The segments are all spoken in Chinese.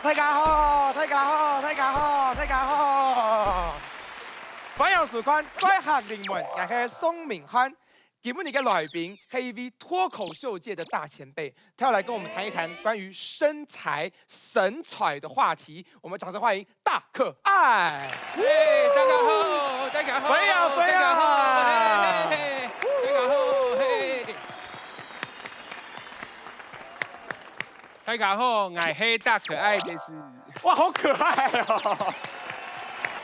大家好，大家好，大家好，大家好。欢迎收看《怪客灵魂》，我是宋明翰。今日的来宾是一位脱口秀界的大前辈，他要来跟我们谈一谈关于身材、身材的话题。我们掌声欢迎大可爱。嘿，大家好，大家好，欢迎欢迎，大家好，嘿，大家好，嘿，大家好，我是大可爱的是。哇，好可爱哦！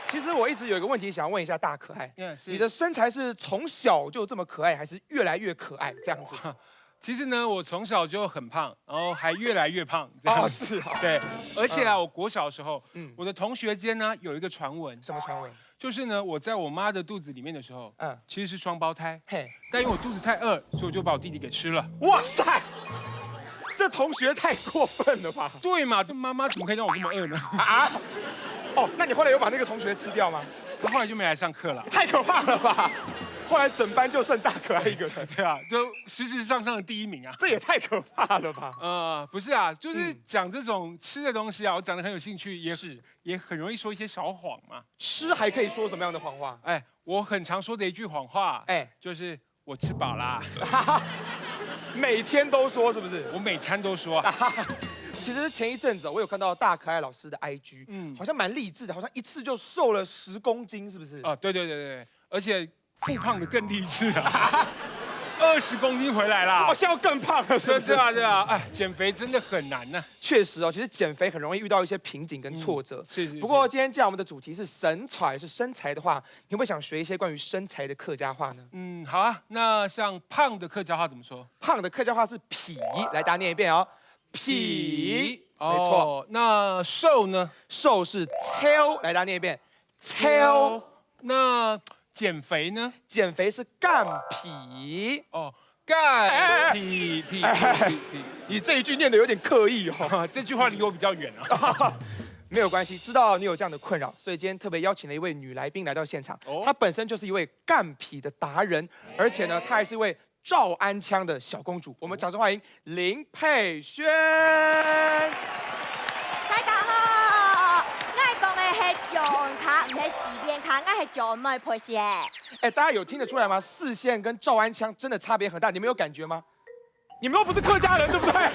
其实我一直有一个问题想问一下大可爱，你的身材是从小就这么可爱，还是越来越可爱这样子？其实呢，我从小就很胖，然后还越来越胖。这样是啊。对，而且啊，我国小的时候，我的同学间呢有一个传闻。什么传闻？就是呢，我在我妈的肚子里面的时候，其实是双胞胎。嘿，但因为我肚子太饿，所以我就把我弟弟给吃了。哇塞！这同学太过分了吧？对嘛，这妈妈怎么可以让我这么饿呢？啊？哦，那你后来有把那个同学吃掉吗？他后来就没来上课了。太可怕了吧！后来整班就剩大可爱一个人。对啊，就实质上的第一名啊。这也太可怕了吧？不是啊，就是讲这种吃的东西啊，我讲得很有兴趣，也很容易说一些小谎嘛。吃还可以说什么样的谎话？哎，我很常说的一句谎话，就是我吃饱啦。每天都说是不是？我每餐都说啊。其实前一阵子我有看到大可爱老师的 IG，好像蛮励志的，好像一次就瘦了10公斤，是不是？啊，对，而且复胖的更励志啊，20公斤回来啦，好像要更胖了，是不是？对啊，哎，减肥真的很难呢。确实哦，其实减肥很容易遇到一些瓶颈跟挫折。是。不过今天既然我们的主题是身材，是身材的话，你会不会想学一些关于身材的客家话呢？好啊。那像胖的客家话怎么说？胖的客家话是痞，来大家念一遍哦。痞，没错。那瘦呢？瘦是超，来大家念一遍。超。那减肥呢？减肥是干痞。哦，干痞。你这一句念得有点刻意哦。这句话离我比较远啊。没有关系，知道你有这样的困扰，所以今天特别邀请了一位女来宾来到现场。她本身就是一位干痞的达人，而且呢，她还是一位赵安腔的小公主。我们掌声欢迎林佩萱。大家好，我讲的是上卡，唔是四边卡，我是赵妹佩萱。哎，大家有听得出来吗？四线跟赵安腔真的差别很大，你们有感觉吗？你们又不是客家人，对不对？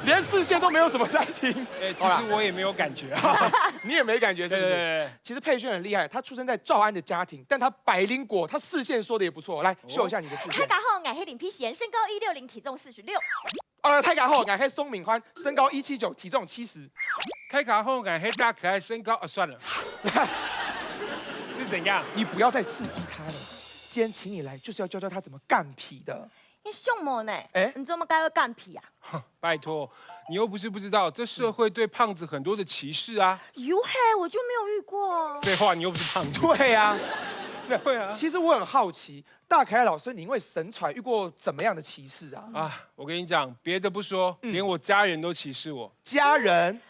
连四线都没有什么在听。其实我也没有感觉啊。你也没感觉是不是？对。其实佩萱很厉害，她出生在赵安的家庭，但她百灵果，她四线说的也不错。来秀一下你的四线。大家好，我是林佩萱，身高160，体重46。太家好，我是宋敏欢，身高179，体重70。太家好，我是大可爱，身高算了。是怎样？你不要再刺激他了。今天请你来，就是要教教他怎么干痞的。你凶我呢？你怎么该会干痞啊？拜托，你又不是不知道，这社会对胖子很多的歧视啊。哟嘿，我就没有遇过。废话，你又不是胖子。对呀。对啊。其实我很好奇，大可爱老师，你因为神传遇过怎么样的歧视啊？我跟你讲，别的不说，连我家人都歧视我。家人？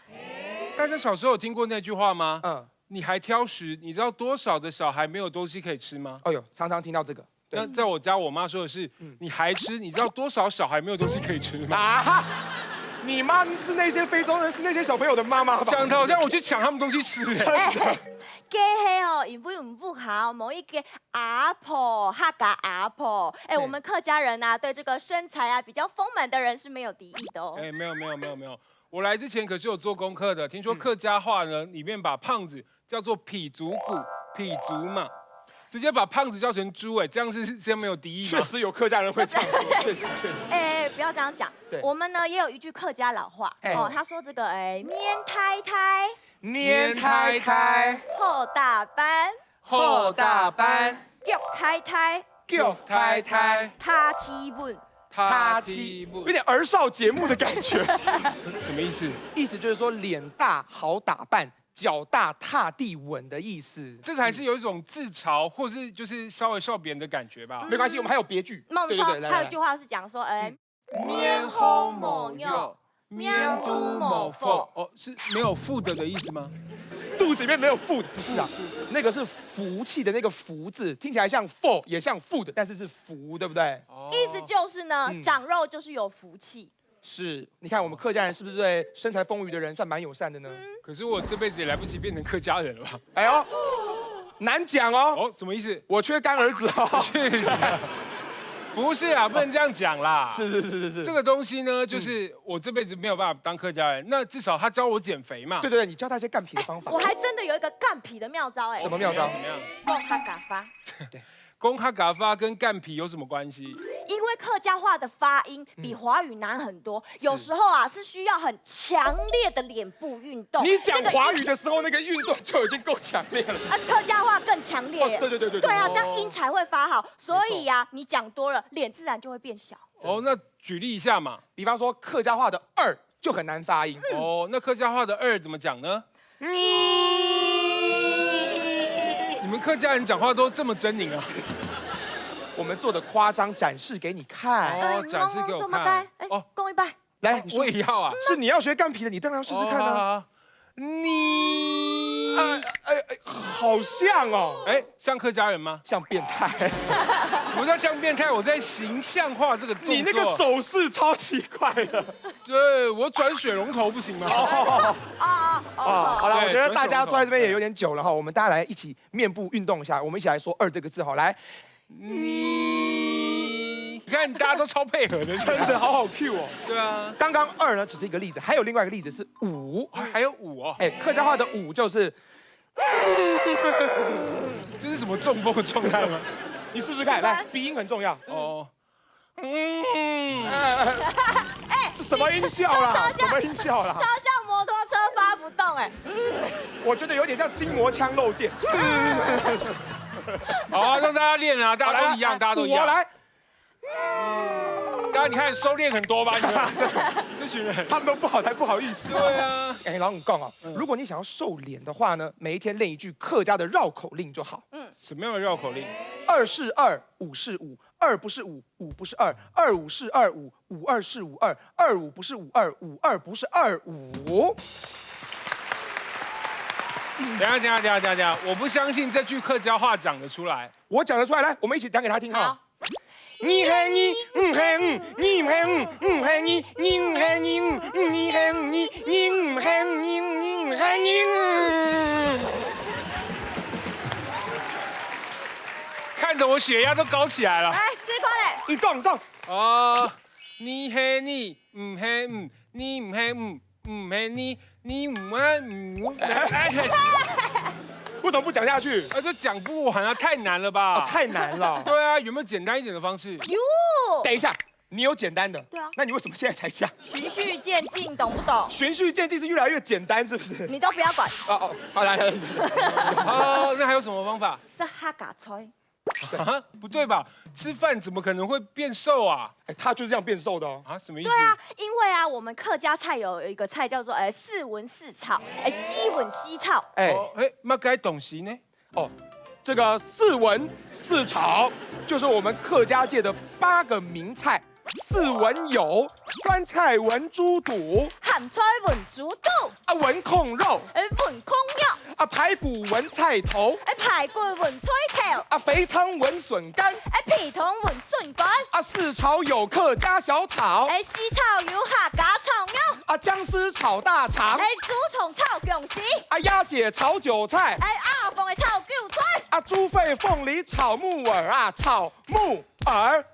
大家小时候有听过那句话吗？你还挑食，你知道多少的小孩没有东西可以吃吗？哎呦，常常听到这个。那在我家，我妈说的是，你还吃，你知道多少小孩没有东西可以吃吗？你妈是那些非洲人，是那些小朋友的妈妈吧？讲的好像我去抢他们东西吃。真的。家系哦，因为唔不好，某一个阿婆，客家阿婆。我们客家人啊，对这个身材啊比较丰满的人是没有敌意的哦。没有，我来之前可是有做功课的。听说客家话呢，里面把胖子叫做痞足骨，痞足嘛。直接把胖子叫成猪，这样是这样没有敌意吗？确实有客家人会这样说，确实。不要这样讲。我们呢也有一句客家老话，他说这个面太太，面太太，后大班，后大班，脚太太，脚太太，他提问，他提问，有点儿少节目的感觉。什么意思？意思就是说脸大好打扮。脚大踏地稳的意思，这个还是有一种自嘲，或是就是稍微笑别人的感觉吧。没关系，我们还有别句。没错，还有一句话是讲说，面红某肉，面都某腹。是没有腹的意思吗？肚子里面没有 food， 不是啊，那个是福气的那个福字，听起来像 for 也像 food，但是是福，对不对？意思就是呢，长肉就是有福气。是，你看我们客家人是不是对身材丰腴的人算蛮友善的呢？可是我这辈子也来不及变成客家人了吧？哎呦，难讲哦。哦，什么意思？我缺干儿子哦。不是啊，不能这样讲啦。是。这个东西呢，就是我这辈子没有办法当客家人，那至少他教我减肥嘛。对，你教他一些干皮的方法。我还真的有一个干皮的妙招哎。什么妙招？怎么样？公哈嘎发。公哈嘎发跟干皮有什么关系？因为客家话的发音比华语难很多，有时候啊是需要很强烈的脸部运动。你讲华语的时候，那个运动就已经够强烈了。客家话更强烈耶。对。对啊，这样音才会发好。所以呀，你讲多了，脸自然就会变小。哦，那举例一下嘛。比方说客家话的“二”就很难发音。哦，那客家话的“二”怎么讲呢？你们客家人讲话都这么狰狞啊？我们做的夸张展示给你看。哦，展示给我看。哦，公一拜。来，我也要啊。是你要学干皮的，你当然要试试看啊。你，好像哦。哎，像客家人吗？像变态。什么叫像变态？我在形象化这个动作。你那个手势超奇怪的。对，我转水龙头不行吗？好了，我觉得大家坐在这边也有点久了哈，我们大家来一起面部运动一下，我们一起来说“二”这个字哈，来，你看大家都超配合的，真的好好 Q 哦。对啊，刚刚“二”呢只是一个例子，还有另外一个例子是“五”，还有“五”哦。哎，客家话的“五”就是，这是什么中风的状态吗？你试试看，来，鼻音很重要哦。这什么音效啦？什么音效啦？超像摩托车发不动哎。我觉得有点像筋膜枪漏电。好啊，让大家练啊，大家都一样，大家都一样。我来。大家你看收敛很多吧？你们这群人，他们都不好，才不好意思。对啊。哎，老五讲啊，如果你想要瘦脸的话呢，每一天练一句客家的绕口令就好。什么样的绕口令？2是2，5是5，2不是5，5不是2，25是25，52是52，25不是52，52不是25。等下，我不相信这句客家话讲得出来。我讲得出来，来，我们一起讲给他听哈。你是你，唔是唔，你唔是唔，唔是你，你唔是你，你是你，你唔是你，你唔是你。看得我血压都高起来了。来，这一块嘞。你讲。哦，你是你，唔是唔，你唔是唔，唔是你，你唔是唔。为什么不讲下去？就讲不完啊，太难了吧？太难了。对啊，有没有简单一点的方式？哟。等一下，你有简单的。对啊。那你为什么现在才讲？循序渐进，懂不懂？循序渐进是越来越简单，是不是？你都不要管。好来。哦，那还有什么方法？是哈嘎吹。啊，不对吧？吃饭怎么可能会变瘦啊？哎，他就是这样变瘦的哦。啊，什么意思？对啊，因为啊，我们客家菜有一个菜叫做四文四炒，西文西炒。那该懂习呢？哦，这个4文4炒就是我们客家界的8个名菜。4文有酸菜文猪肚，咸菜文猪肚，文控肉，文控肉，排骨文菜头，排骨文菜头，肥汤文笋干，皮汤文笋干，4炒有客家小炒，西炒有客家炒肉，姜丝炒大肠，猪虫炒芎丝，鸭血炒韭菜，阿凤的炒韭菜，猪肺凤梨炒木耳炒木耳。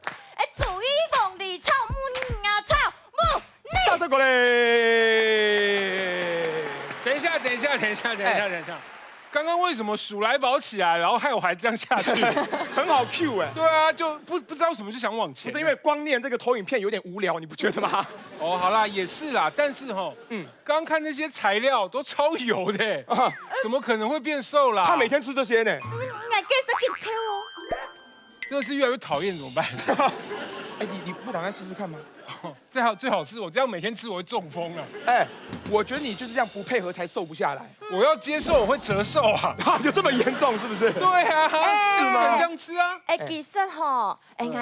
猪衣凤梨炒木炒木梨。到这个嘞。等一下。刚刚为什么数来宝起来，然后害我还这样下去？很好 Q 哎。对啊，就不知道什么就想往前。不是因为光念这个投影片有点无聊，你不觉得吗？哦，好啦，也是啦，但是刚看那些材料都超油的，怎么可能会变瘦啦？他每天吃这些呢。真的是越来越讨厌，怎么办？你不打算试试看吗？最好是我这样每天吃，我会中风啊！我觉得你就是这样不配合才瘦不下来。我要接受，我会折寿啊！就这么严重是不是？对啊，是吗？这样吃啊！其实我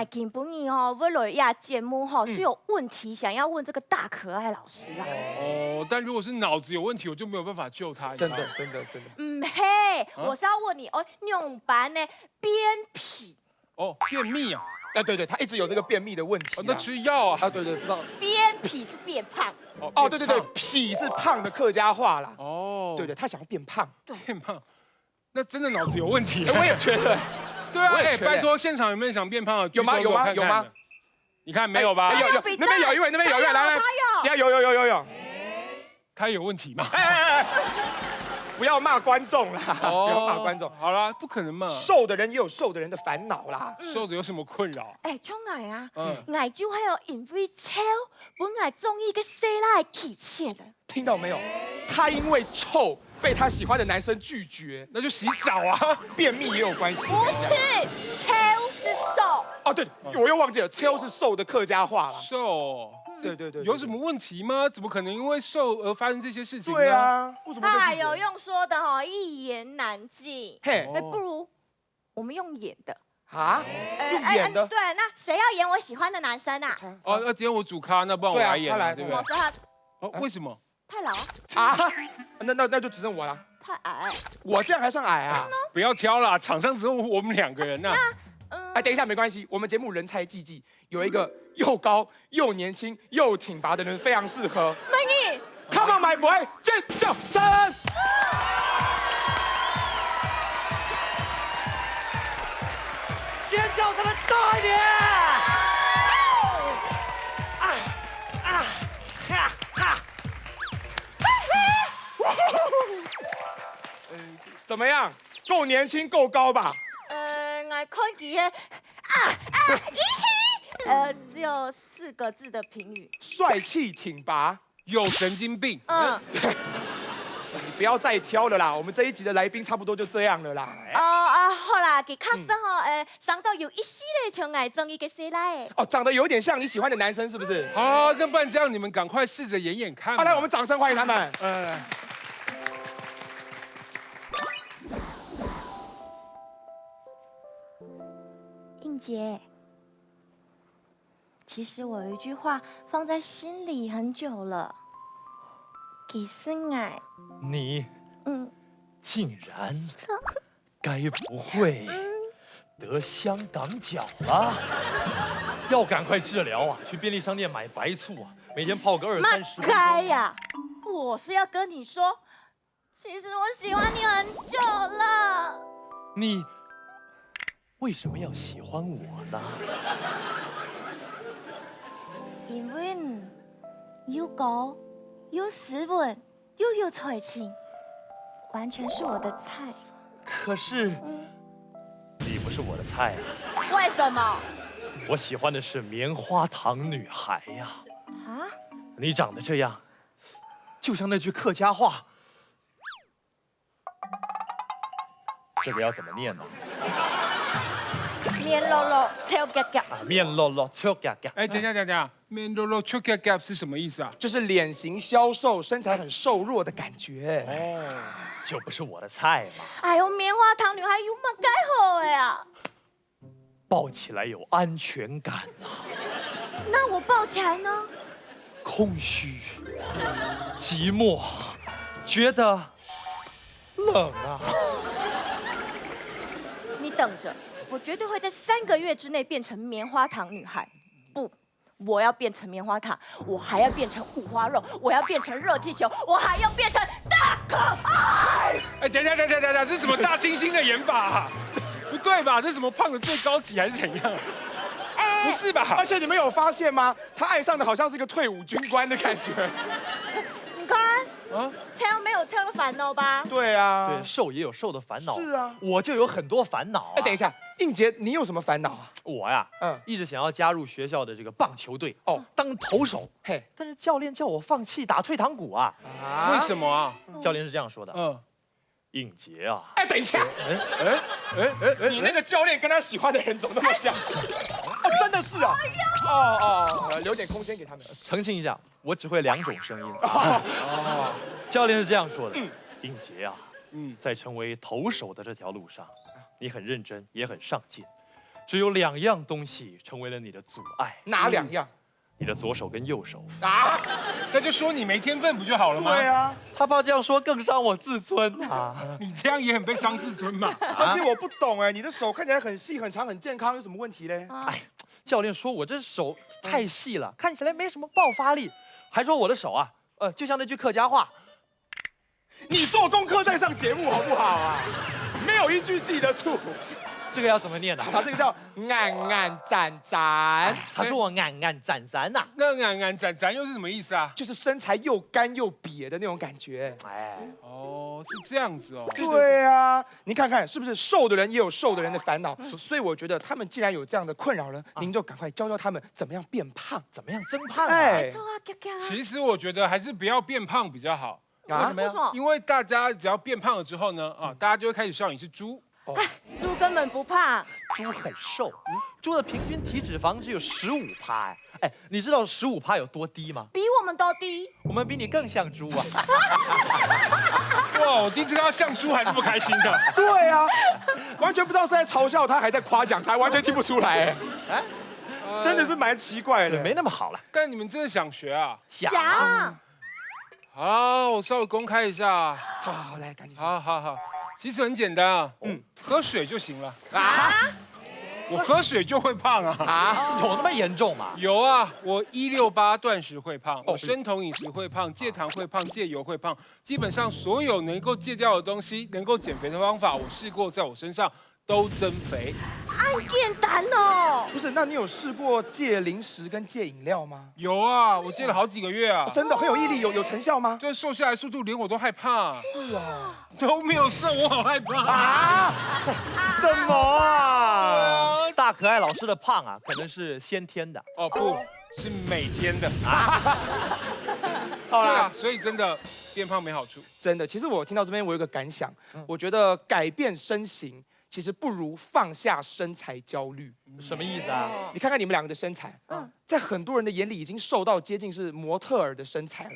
今本要来呀节目是有问题想要问这个大可爱老师啊。但如果是脑子有问题，我就没有办法救他。真的。我是要问你用版的便秘。便秘啊？啊，对对，他一直有这个便秘的问题啊。那吃药啊。啊，对对，知道。变痞是变胖，哦，对对对，痞是胖的客家话啦。哦，对对，他想要变胖。变胖，那真的脑子有问题。我也觉得。对啊，我也觉得拜托，现场有没有想变胖的？有吗？举手给我看看有吗？你看没有吧？有，那边有一位，那边有一位，来来，有。看有问题吗？哎，不要骂观众啦，不要骂观众。好啦，不可能嘛。瘦的人也有瘦的人的烦恼啦。瘦子有什么困扰？像我啊，嗯我就係有因為臭，本來中意嘅細拉氣切了。听到没有？他因为臭被他喜欢的男生拒绝，那就洗澡啊。便秘也有关系。不是，臭是瘦。哦，对，我又忘记了，超是瘦的客家话啦。瘦。对。有什么问题吗？怎么可能因为瘦而发生这些事情呢？对啊，为什么会拒绝？有用说的哈，一言难尽。嘿，不如我们用演的。啊？用演的？对，那谁要演我喜欢的男生啊？哦，那今天我主咖，那不然我来演嘛，对不对我？是他哦，为什么？太老，啊？那就只剩我了。太矮。我这样还算矮啊？不要挑啦，场上只有我们2个人呐。哎，等一下，没关系，我们节目人才济济，有一个又高又年轻又挺拔的人非常适合。美女 Come on my boy， 尖叫声！尖叫声的大一点！怎么样？够年轻，够高吧？我看佢嘅只有4个字的评语。帅气挺拔。有神经病。你不要再挑了啦，我们这一集的来宾差不多就这样了啦。好啦，佢確實生到有一系列像我中意嘅細拉嘅。哦，長得有點像你喜歡的男生，是不是？好，那不然这样，你们赶快試着演演看。好，來，我們掌聲歡迎他們。應杰，其實我有一句話放在心裡很久了。其實愛，你竟然錯该不会得香港脚了？要赶快治疗啊！去便利商店买白醋啊，每天泡个20-30分钟。开呀！我是要跟你說，其實我喜歡你很久了。你为什么要喜欢我呢？因為又高又斯文又有才情，完全是我的菜。可是你不是我的菜啊！為什麼？我喜欢的是棉花糖女孩呀！啊？你长得这样，就像那句客家话，这个要怎么念呢？面落落，超夾夾。啊，面落落，笑嘎嘎。哎，等一下，面肉肉 choke gap 是什么意思啊？就是臉型消瘦，身材很瘦弱的感覺。哦，就不是我的菜嘛。哎呦，棉花糖女孩有乜解好的呀？抱起来有安全感啊，那我抱起來呢？空虚、寂寞，觉得冷啊。你等着，我絕對會在3個月之內變成棉花糖女孩。不，我要變成棉花糖，我還要變成五花肉，我要變成熱氣球，我還要變成大可愛。哎，等一下，这是什么大猩猩的演法啊？不对吧？这是什么胖的最高级还是怎样？不是吧？而且你们有發現嗎？他愛上的好像是一個退伍軍官的感覺。你看，超沒有超的煩惱吧？對啊。对，瘦也有瘦的烦恼。是啊。我就有很多烦恼。哎，等一下，應杰，你有什麼煩惱啊？我呀，一直想要加入學校的這個棒球隊，當投手。嘿，但是教練叫我放棄打退堂鼓啊。为什么啊？教練是這樣說的。應杰啊。哎，等一下。你那個教練跟他喜歡的人怎麼那麼像？哦，真的是啊。留點空間給他們。澄清一下，我只會2種聲音。教練是這樣說的。應杰啊，在成為投手的這條路上，你很認真，也很上進。只有2樣東西成為了你的阻礙。哪2樣？你的左手跟右手。啊？那就說你沒天分不就好了嗎？對啊。他怕這樣說更傷我自尊啊。你這樣也很被傷自尊嘛。而且我不懂哎，你的手看起來很細、很長、很健康，有什麼問題嘞？哎，教练说我这手太细了，看起来没什么爆发力，还说我的手啊，就像那句客家话，你做功课再上节目好不好啊？没有一句记得住。这个要怎么念呢？他这个叫暗暗攒攒，他说我暗暗攒攒呐，那咱又是什么意思啊？就是身材又干又瘪的那种感觉。哎，哦，是这样子哦。对啊，您看看是不是瘦的人也有瘦的人的烦恼？所以我觉得他们既然有这样的困扰呢，您就赶快教教他们怎么样变胖，怎么样增胖啊？哎错啊，哥哥啊。其实我觉得还是不要变胖比较好，为什么呀？为什么？因为大家只要变胖了之后呢，大家就会开始笑你是猪。猪根本不胖，猪很瘦，猪的平均体脂肪只有15%哎，你知道15%有多低吗？比我们都低。我们比你更像猪啊！哇，我第一次看到像猪还这么开心的。对啊，完全不知道是在嘲笑他，还在夸奖他，完全听不出来。哎，真的是蛮奇怪的。没那么好了，但你们真的想学啊？想。好，我稍微公开一下。好，来赶紧。好，其实很简单啊，喝水就行了啊。我喝水就会胖啊？有那么严重吗？有啊，我168断食会胖，我生酮饮食会胖，戒糖会胖，戒油会胖，基本上所有能够戒掉的东西，能够减肥的方法，我试过，在我身上都增肥。爱简单哦。不是，那你有试过戒零食跟戒饮料吗？有啊，我戒了好几个月啊。真的很有毅力，有成效吗？对，瘦下来速度连我都害怕。是啊，都没有瘦，我好害怕啊！什么啊？大可爱老师的胖啊，可能是先天的哦，不是每天的。好啦对啊，所以真的变胖没好处。真的，其实我听到这边，我有个感想，我觉得改变身形其实不如放下身材焦虑。什么意思啊？你看看你们两个的身材，在很多人的眼里已经瘦到接近是模特儿的身材了。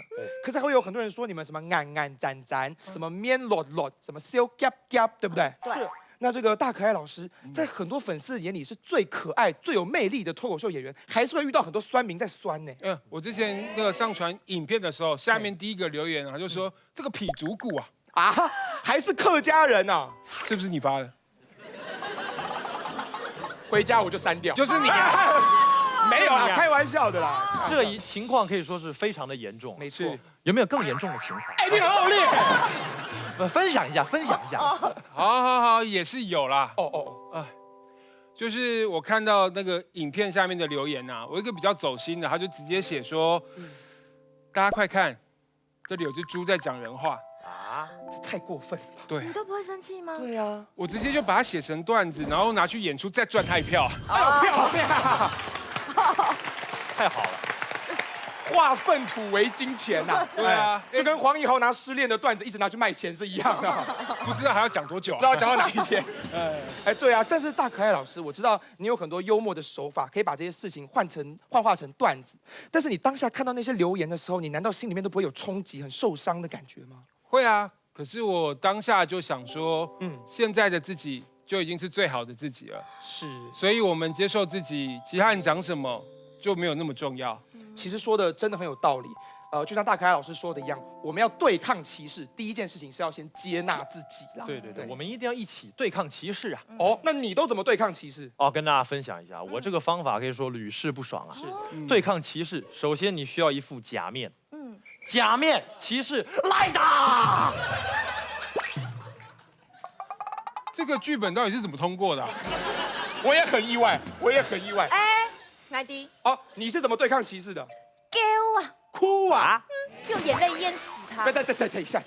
可是还会有很多人说你们什么暗暗攒攒，什么面落落，什么小夹夹，对不对？对。那这个大可爱老师，在很多粉丝的眼里是最可爱、最有魅力的脱口秀演员，还是会遇到很多酸民在酸呢。我之前那个上传影片的时候，下面第一个留言啊，就说这个痞竹骨啊，还是客家人啊？是不是你发的？回家我就删掉。就是你。没有啦，开玩笑的啦。这个情况可以说是非常的严重。没错。有没有更严重的情况？哎，你很恶劣。分享一下。好，也是有啦。哦，就是我看到那个影片下面的留言啊，我一个比较走心的，他就直接写说，大家快看，这里有只猪在讲人话啊，这太过分了吧？对，你都不会生气吗？对啊，我直接就把它写成段子，然后拿去演出，再赚他一票。好漂亮，太好了。化粪土为金钱呐！对啊，就跟黄义豪拿失恋的段子一直拿去卖钱是一样的。不知道还要讲多久，不知道讲到哪一天。对啊，但是大可爱老师，我知道你有很多幽默的手法，可以把这些事情幻化成段子。但是你当下看到那些留言的时候，你难道心里面都不会有冲击、很受伤的感觉吗？会啊，可是我当下就想说，现在的自己就已经是最好的自己了。是，所以我们接受自己，其他人讲什么就没有那么重要。其实说的真的很有道理，就像大可爱老师说的一样，我们要对抗歧视，第一件事情是要先接纳自己啦。对，我们一定要一起对抗歧视啊！那你都怎么对抗歧视？跟大家分享一下，我这个方法可以说屡试不爽啊。是，对抗歧视，首先你需要一副假面。假面歧视来打。这个剧本到底是怎么通过的？我也很意外。奶迪，你是怎么对抗歧视的？丢啊，哭啊，用眼泪淹死他。等一下，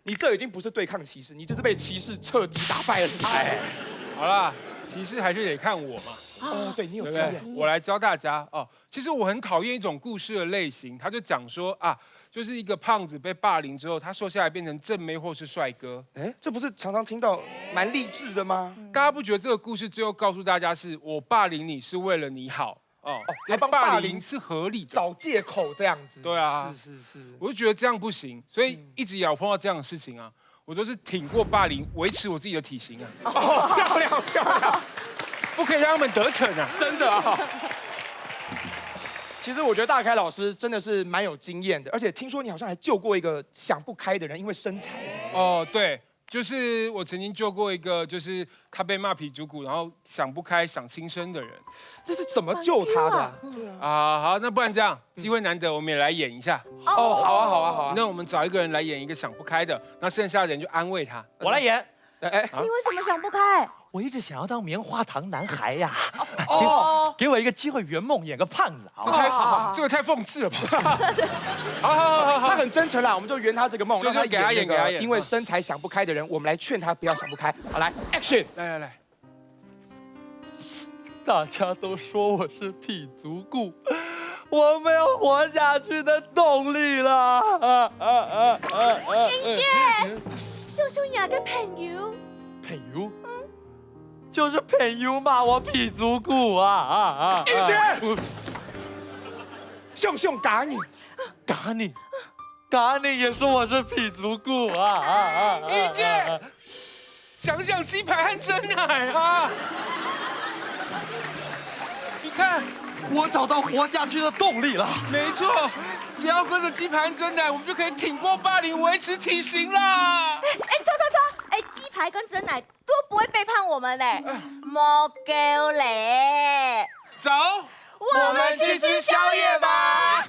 你这已经不是对抗歧视，你就是被歧视彻底打败了。好啦，歧视还是得看我嘛。对你有经验，我来教大家哦。其实我很讨厌一种故事的类型，他就讲说就是一个胖子被霸凌之后，他瘦下来变成正妹或是帅哥。这不是常常听到蛮励志的吗？大家不觉得这个故事最后告诉大家是我霸凌你是为了你好？还帮霸凌是合理的，找借口这样子。对啊，是，我就觉得这样不行，所以一直以来我碰到这样的事情啊，我都是挺过霸凌，维持我自己的体型啊。漂亮，不可以让他们得逞啊！真的啊。其实我觉得大开老师真的是蛮有经验的，而且听说你好像还救过一个想不开的人，因为身材。对，就是我曾经救过一个，就是他被骂皮主骨，然后想不开想轻生的人。这是怎么救他的？好，那不然这样，机会难得，我们也来演一下。哦，好啊，好啊，好啊。那我们找一个人来演一个想不开的，那剩下的人就安慰他。我来演。哎，你为什么想不开？我一直想要当棉花糖男孩呀。哦，给我一个机会圆梦，演个胖子啊。这个太讽刺了吧？好，他很真诚啦，我们就圆他这个梦，就让他给他演，给他演。因为身材想不开的人，我们来劝他不要想不开。好，来 ，action！ 来。大家都说我是屁足顾，我没有活下去的动力了。英姐，秀秀雅嘅朋友。朋友？就是朋友骂我屁足顾啊！英姐，熊嘎你，嘎你也说我是屁足顾啊！英姐，想想鸡排和真奶啊！你看，我找到活下去的动力了。没错，只要喝着鸡排和真奶，我们就可以挺过霸凌，维持体型啦。错！鸡排跟真奶都不会背叛我们嘞，莫够嘞。走，我们去吃宵夜吧。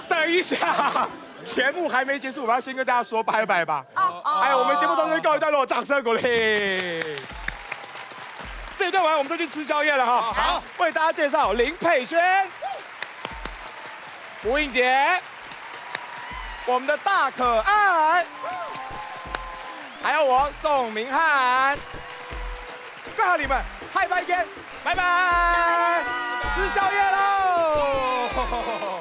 等一下，节目还没结束，我要先跟大家说拜拜吧。我们节目到这里告一段落，掌声鼓励。这一段完，我们就去吃宵夜了哈。好，为大家介绍林佩萱、吴映洁，我们的大可爱。还有我宋明翰，更好你们，嗨拜见，拜拜，吃宵夜喽！